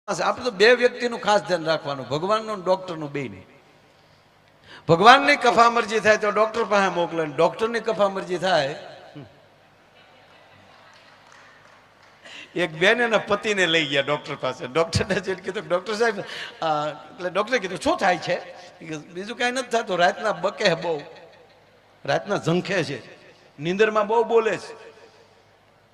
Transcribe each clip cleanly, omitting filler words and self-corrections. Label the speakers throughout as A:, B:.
A: આપણે તો બે વ્યક્તિનું ખાસ ધ્યાન રાખવાનું, ભગવાનનું અને ડોક્ટરનું બેયનું. ભગવાનની કફા મરજી થાય તો ડોક્ટર પાસે મોકલે, ડોક્ટરની કફા મરજી થાય. એક બેન એના પતિને લઈ ગયા ડોક્ટર પાસે. ડોક્ટરને કીધું ડોક્ટર સાહેબ, એટલે ડોક્ટરે કીધું શું થાય છે? બીજું કાંઈ નથી થતું, રાતના બકે બહુ, રાતના ઝંખે છે, નીંદરમાં બહુ બોલે છે.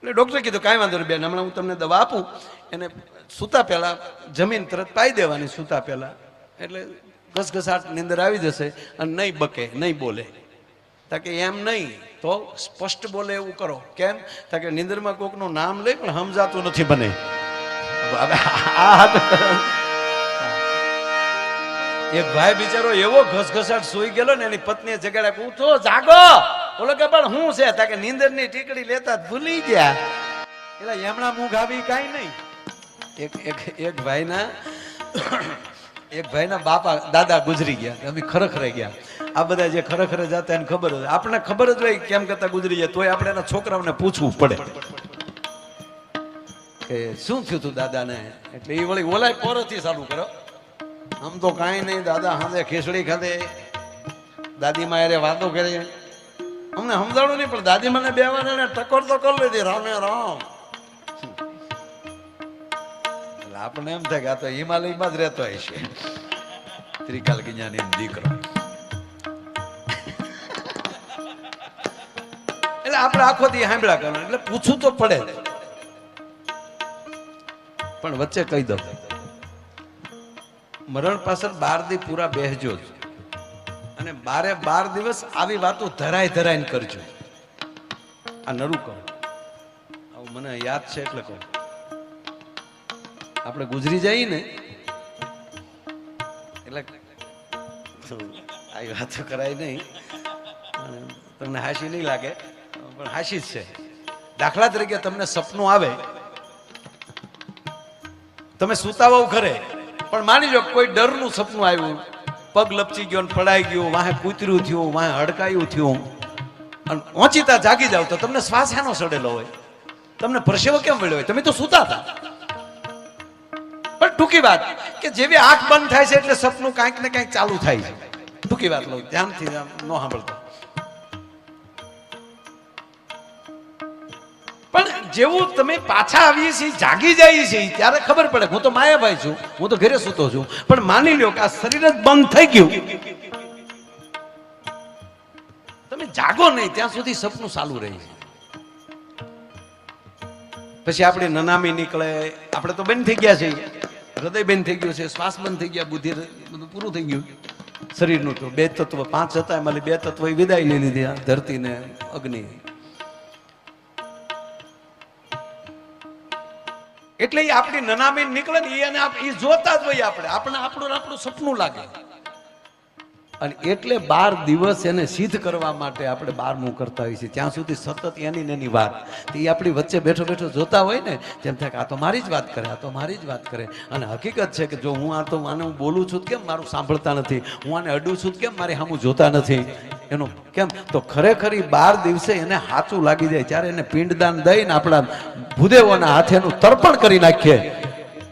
A: એટલે ડોક્ટરે કીધું કાંઈ વાંધો નહીં બેન, હમણાં હું તમને દવા આપું, એને સૂતા પહેલા જમીન તરત પાઈ દેવાની સૂતા પહેલા, એટલે ઘસઘસાટ નીંદર આવી જશે અને નહીં બકે, નહીં બોલે. તાકે એમ નહીં તો સ્પષ્ટ બોલે એવું કરો. કેમ? તાકે નીંદરમાં કોકનું નામ લે પણ સમજાતું નથી બને. એક ભાઈ બિચારો એવો ઘસઘસાટ સુઈ ગયેલો ને, એની પત્નીએ જગાડ્યા, ઉઠો જાગો. બોલો કે પણ શું છે? તાકે નીંદરની ટીકડી લેતા ભૂલી ગયા. એટલે એમણા મુખ આવી કાંઈ નહીં. એક ભાઈના બાપા દાદા ગુજરી ગયા, અમે ખરેખર ગયા. આ બધા જે ખરેખર જતા એને ખબર હોય, આપણને ખબર જ હોય કેમ કરતા ગુજરી જાય, તોય આપણે એના છોકરાઓને પૂછવું પડે કે શું થયું તું દાદાને. એટલે એ વળી ઓલાય પોરથી ચાલુ કરો, આમ તો કાંઈ નહીં દાદા, હાથે ખીચડી ખાધે, દાદીમાં યારે વાતો કરી, અમને સમજાણું નહીં, પણ દાદીમાને બે વાર ટકોર તો કરી લીધી, રામે રામ. આપણને એમ થાય કે આ તો હિમાલયમાં જ રહેતો હોય છે, ત્રિકાલ જ્ઞાની દીકરો. એટલે આપણે આખો દી સાંભળ્યા કરવાનું, એટલે પૂછવું તો પડે. પણ વચ્ચે કહી દઉં, મરણ પાછળ 12 દી પૂરા બેસજો જ, અને 12 દિવસ આવી વાતો ધરાઈને કરજો. આ નરું કહું, આવું મને યાદ છે એટલે કહું. આપણે ગુજરી જઈએ ને એટલે આવી વાતો કરાય નહીં, તમને હાસી નહીં લાગે પણ હાસી જ છે. દાખલા તરીકે તમને સપનું આવે, તમે સૂતા હોવ ઘરે, પણ માની લો કોઈ ડરનું સપનું આવ્યું, પગ લપચી ગયો, પડાઈ ગયો, વાહે કૂતર્યું થયું, વાહે હડકાયું થયું, અને ઓચિતા જાગી જાવ તો તમને શ્વાસ એનો સડેલો હોય, તમને પરસેવો કેમ વળ્યો હોય? તમે તો સૂતા હતા. પણ ટૂંકી વાત કે જેવી આંખ બંધ થાય છે એટલે સપનું કાંઈક ને કાંઈક ચાલુ થાય છે. ટૂંકી વાત લઉં, ધ્યાનથી ન સાંભળતો. પણ જેવું તમે પાછા આવીએ છીએ, જાગી જઈએ છીએ, ત્યારે ખબર પડે હું તો માયાભાઈ છું, હું તો ઘરે સૂતો છું. પણ માની લ્યો કે આ શરીર જ બંધ થઈ ગયું, તમે જાગો નહીં ત્યાં સુધી સપનું ચાલુ રહે છે. પછી આપણી નનામી નીકળે, આપણે તો બંધ થઈ ગયા છે, હૃદય બંધ થઈ ગયું છે, શ્વાસ બંધ થઈ ગયા, બુદ્ધિ બધું પૂરું થઈ ગયું. શરીરનું તો 2 તત્વ 5 હતા, એમાં 2 તત્વ વિદાય લઈ લીધી, ધરતી ને અગ્નિ. એટલે એ આપણી નનામી નીકળે ને એને એ જોતા જ હોય, આપણું સપનું લાગે. અને એટલે 12 દિવસ એને સિદ્ધ કરવા માટે આપણે 12મું કરતા હોઈએ છીએ. ત્યાં સુધી સતત એની વાત એ આપણી વચ્ચે બેઠો જોતા હોય ને, તેમ થાય કે આ તો મારી જ વાત કરે, આ તો મારી જ વાત કરે. અને હકીકત છે કે જો હું આને હું બોલું છું કેમ મારું સાંભળતા નથી, હું આને અડું છું કેમ મારી સામું જોતા નથી, એનું કેમ? તો ખરેખર 12 દિવસે એને સાચું લાગી જાય, ત્યારે એને પિંડદાન દઈને આપણા ભૂદેવોના હાથે એનું તર્પણ કરી નાખીએ.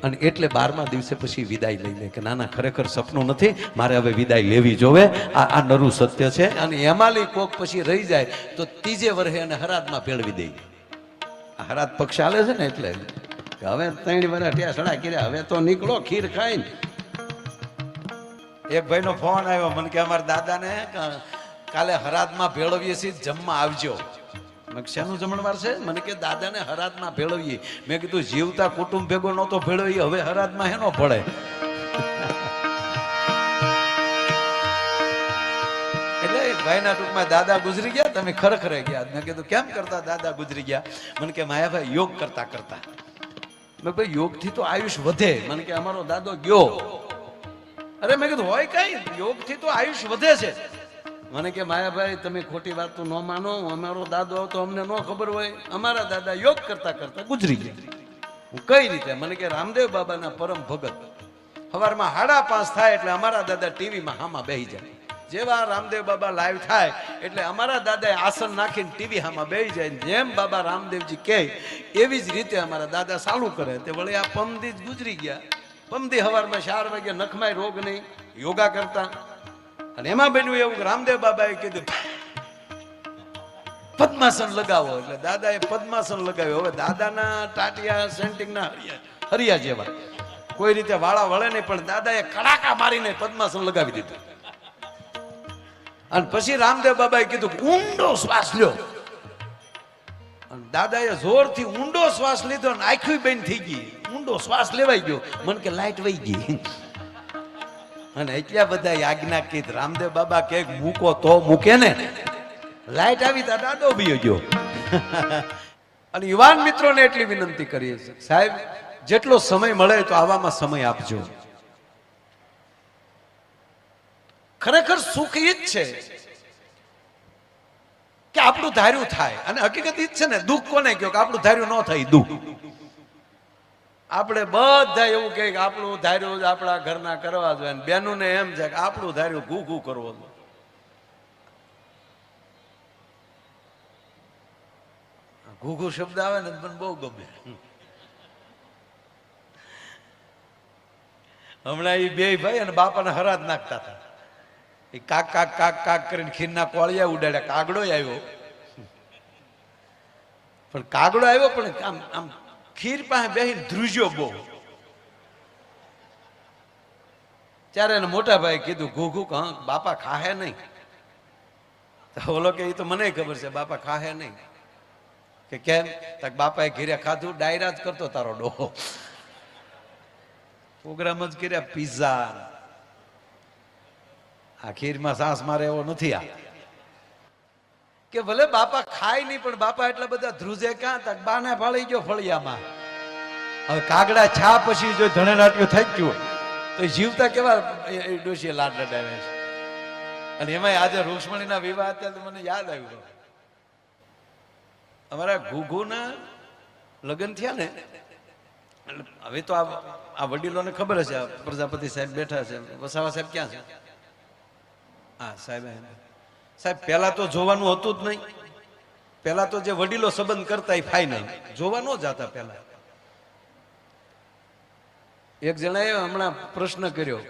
A: અને એટલે 12મા દિવસે પછી વિદાય લઈ લે કે ના ખરેખર સપનું નથી, મારે હવે વિદાય લેવી જોવે. આ નરું સત્ય છે. અને એમાંલી કોક પછી રહી જાય તો 3જે વર્ષે એને હરાદમાં ભેળવી દે. આ હરાદ પક્ષ ચાલે છે ને, એટલે હવે 3 વર્ષ ત્યાં સડા કર્યા, હવે તો નીકળો ખીર ખાઈને. એક ભાઈનો ફોન આવ્યો મને કે અમારા દાદાને કાલે હરાદમાં ભેળવીએ છીએ, જમવા આવજો. શેનું જમણવાર છે? મને કે દાદાને હરાદમાં ભેળવીએ. મેં કીધું જીવતા કુટુંબ ભેગો નહોતો ભેળવીએ, હવે હરાદમાં હેનો પડે? એટલે ભાઈના ટૂંકમાં દાદા ગુજરી ગયા, તમે ખરેખર ગયા. મેં કીધું કેમ કરતા દાદા ગુજરી ગયા? મને કે માયાભાઈ યોગ કરતા. મેં ભાઈ યોગથી તો આયુષ વધે. મને કે અમારો દાદો ગયો. અરે મેં કીધું હોય કઈ, યોગથી તો આયુષ વધે છે. મને કે માયાભાઈ તમે ખોટી વાત તો ન માનો, અમારો દાદો તો અમને ન ખબર હોય, અમારા દાદા યોગ કરતા ગુજરી ગયા. હું કઈ રીતે? મને કે રામદેવ બાબાના પરમ ભગત સવારમાં 5:30 થાય એટલે અમારા દાદા ટીવીમાં હામાં બેસી જાય. જેવા રામદેવ બાબા લાઈવ થાય એટલે અમારા દાદાએ આસન નાખીને ટીવી હામાં બેસી જાય. જેમ બાબા રામદેવજી કહે એવી જ રીતે અમારા દાદા ચાલુ કરે. તે વળી આ પમદી જ ગુજરી ગયા. પમદી હવારમાં 4 વાગે નખમાય રોગ નહીં, યોગા કરતા. અને એમાં બન્યું એવું કે રામદેવ બાબાએ કીધું પદ્માસન લગાવો, એટલે દાદાએ પદ્માસન લગાવ્યું. હવે દાદાના ટાટિયા સેન્ટિંગના હરિયા જેવા, કોઈ રીતે વાળા વળે નહીં, પણ દાદાએ કડાકા મારીને પદ્માસન લગાવી દીધું. અને પછી રામદેવ બાબાએ કીધું ઊંડો શ્વાસ લ્યો. અને દાદાએ જોરથી ઊંડો શ્વાસ લીધો અને આંખી બંધ થઈ ગઈ. ઊંડો શ્વાસ લેવાઈ ગયો, મન કે લાઈટ વહી ગઈ. અને એટલા બધા આજ્ઞા કીધી. રામદેવ બાબા કે મૂકો તો મૂકે ને, લાઈટ આવી તા દાદો બી ગયો. અને યુવાન મિત્રોને એટલી વિનંતી કરીએ છીએ, સાહેબ જેટલો સમય મળે તો આવામાં સમય આપજો. ખરેખર સુખ ઈ જ છે કે આપણું ધાર્યું થાય. અને હકીકત ઈ જ છે ને, દુઃખ કોને કહ્યું કે આપણું ધાર્યું ન થાય દુઃખ. આપણે બધા એવું કહે કે આપણું ધાર્યું જ આપણા ઘરના કરવા જોઈએ, બેનું ને એમ છે કે આપણું ધાર્યું ઘૂ ઘૂ કરવો જોઈએ. ઘૂઘુ શબ્દ આવે ને મને બહુ ગમે. હમણાં એ બે ભાઈ અને બાપાને હરાજ નાખતા હતા. એ કાક કાક કાક કાક કરીને ખીરના કોળિયા ઉડાડ્યા. કાગડો આવ્યો, પણ કાગડો આવ્યો પણ આમ આમ ખીર પાસે બેસીને ધ્રુજ્યો બહુ. ત્યારે એને મોટા ભાઈ કીધું ઘૂઘુ હા બાપા ખાહે નહીં. તો ઓલો કે એ તો મને ખબર છે બાપા ખાહે નહીં. કે કેમ? તક બાપાએ ઘીરે ખાધું, ડાયરા જ કરતો તારો ડોહો. પ્રોગ્રામ જ કર્યા પિઝા. આ ખીરમાં સાસ મારે એવો નથી. આ કે ભલે બાપા ખાય નહીં, પણ બાપા એટલા બધા ધ્રુજે ક્યાં? તક બાને ફાળી ગયો ફળિયામાં. હવે કાગડા છા પછી જો ધણેલાટ્યું થઈ ગયું તો જીવતા કેવા ડોશીએ લાડ લડાવે છે. અને એમાં આજે રૂક્ષ્મણીના વિવાહ અત્યારે મને યાદ આવ્યું, અમારા ઘૂઘુના લગ્ન થયા ને, હવે તો આ વડીલોને ખબર હશે, પ્રજાપતિ સાહેબ બેઠા છે, વસાવા સાહેબ ક્યાં છે? હા સાહેબ. સાહેબ પહેલા તો જોવાનું હતું જ નહીં. પહેલા તો જે વડીલો સંબંધ કરતા એ ફાઇનલ જોવા ન જતા. પહેલા એક જણાએ હમણાં પ્રશ્ન કર્યો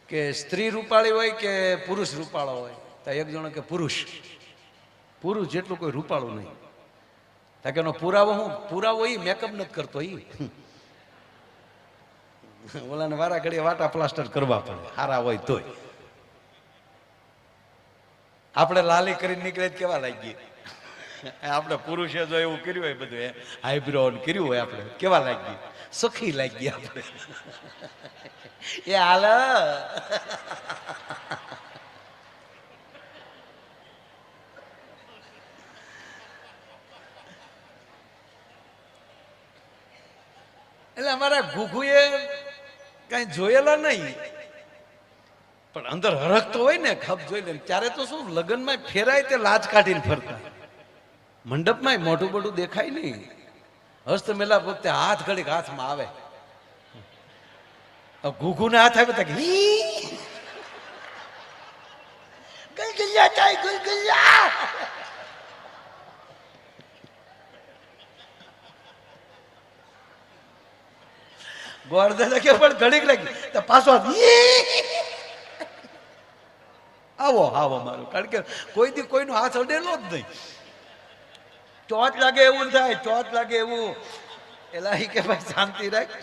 A: કે સ્ત્રી રૂપાળી હોય કે પુરુષ રૂપાળો હોય? તો એક જણો કે પુરુષ જેટલું કોઈ રૂપાળું નહીં. કે એનો પુરાવો હું? પુરાવો એ મેકઅપ નથી કરતો. એ ઓલાને વારા ઘડીએ વાટા પ્લાસ્ટર કરવા પડે, હારા હોય તોય. આપણે લાલી કરીને નીકળે કેવા લાગીએ? આપણે પુરુષે જો એવું કર્યું હોય, બધું આઈબ્રો કર્યું હોય, આપણે કેવા લાગીએ? સખી લાગીએ આપણે. એ હાલ એટલે અમારા ઘૂઘુએ કઈ જોયેલા નહીં, પણ અંદર હરખતો હોય ને, ખપ જોઈ લે. ત્યારે તો શું લગ્નમાં ફેરાય તે લાજ કાઢીને ફરતા, મંડપમાં મોઢું બોઢું દેખાય નહીં. હસ્ત મેલા વખતે હાથ ઘડીક હાથમાં આવે. ઘૂઘુને હાથ આવે તો ગોળદાદા કે પણ ઘડીક લાગી તો પાછો આવો આવો મારું. કારણ કે કોઈ દી કોઈનો હાથ અડેલો જ નહીં. ચોથ લાગે એવું થાય, ચોથ લાગે એવું. એલા કે ભાઈ શાંતિ રાખ.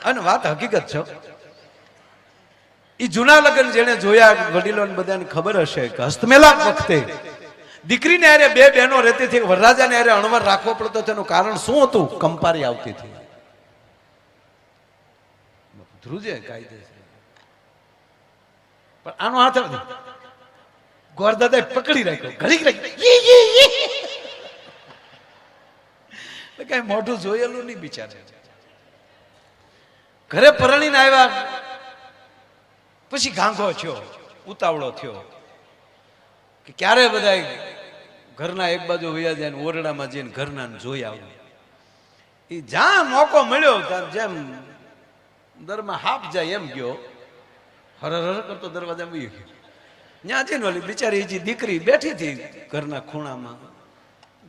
A: અને વાત હકીકત છે, એ જૂના લગ્ન જેને જોયા, વડીલોને બધાને ખબર હશે કે હસ્તમેલાપ વખતે દીકરીને હારે બે બહેનો રહેતી હતી, વરરાજાને હારે અણવર રાખવો પડતો. તેનું કારણ શું હતું? કંપારી આવતી હતી. ધ્રુજે કાયદેસર, પણ આનો હાથ ગોરદાદાએ પકડી રાખ્યો, ઘડીક કઈ મોઢું જોયેલું નહીં બિચારે. ઘરે પરણીને આવ્યા પછી ગાંગો થયો, ઉતાવળો થયો કે ક્યારે બધા ઘરના એક બાજુ વયા જાય, ઓરડામાં જઈને ઘરના જોઈ આવું. એ જ્યાં મોકો મળ્યો ત્યાં જેમ દરમાં હાફ જાય એમ ગયો, હર હર કરતો દરવાજા વહી ગયો. ત્યાં જઈને ઓલી બિચારી જે દીકરી બેઠી હતી ઘરના ખૂણામાં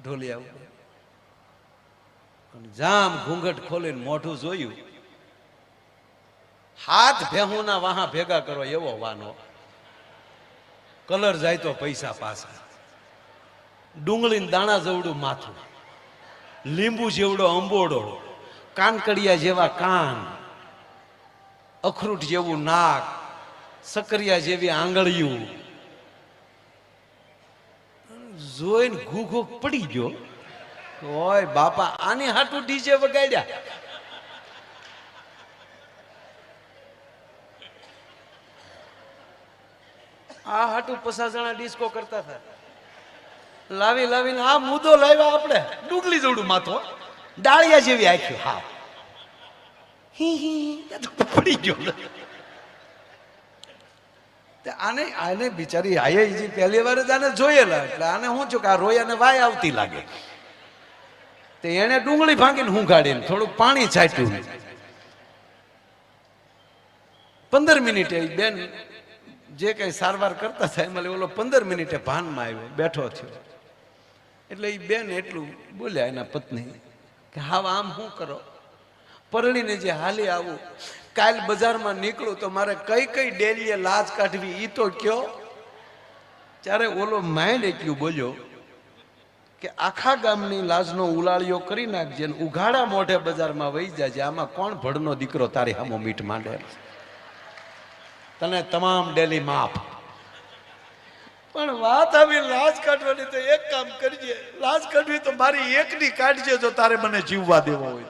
A: ઢોલિયા ઉપર, જામ ઘૂંઘટ ખોલીને મોઢું જોયું હાથ ભેહુના વાહા ભેગા કરો એવો વાનો, કલર જાય તો પૈસા પાછા, ડુંગળી દાણા જેવડું માથું, લીંબુ જેવડો અંબોડો, કાનકડિયા જેવા કાન, અખરૂટ જેવું નાક, સકરિયા જેવી આંગળીયું, જોઈને ઘૂઘો પડી ગયો. ઓય બાપા, આની હાટું ડીજે વગાડ્યા. આ હાટું 50 જણા ડિસ્કો કરતા હતા. લાવી લાવીને આ મુદ્દો લાવ્યા આપણે, ડુંગળી જેવડું માથો, ડાળિયા જેવી આખ્યું, હા પડી ગયો. આને આને બિચારી આયે પહેલી વાર જ આને જોયેલા, એટલે આને શું થયું કે આ રોયાને વાય આવતી લાગે. તે એને ડુંગળી ભાંગીને હું ગાડીને થોડુંક પાણી છાંટ્યું. 15 મિનિટે બેન જે કઈ સારવાર કરતા હતા એમાં ઓલો 15 મિનિટે ભાનમાં આવ્યો, બેઠો થયો. એટલે એ બેન એટલું બોલ્યા એના પત્ની કે હા આમ શું કરો, પરણીને જે હાલી આવું, કાલ બજારમાં નીકળું તો મારે કઈ કઈ ડેલીએ લાજ કાઢવી ઈ તો કયો. ત્યારે ઓલો માઇન્ડ એટલું બોલ્યો કે આખા ગામની લાજનો ઉલાળિયો કરી નાખજે, ઉઘાડા મોઢે બજારમાં વહી જાય, આમાં કોણ ભડનો દીકરો તારી હામો મીઠ માંડે, તને તમામ ડેલી માફ. પણ વાત આવી લાજ કાઢવાની, તો એક કામ કરજે, લાજ કાઢવી તો મારી એકની કાઢજે જો તારે મને જીવવા દેવો હોય.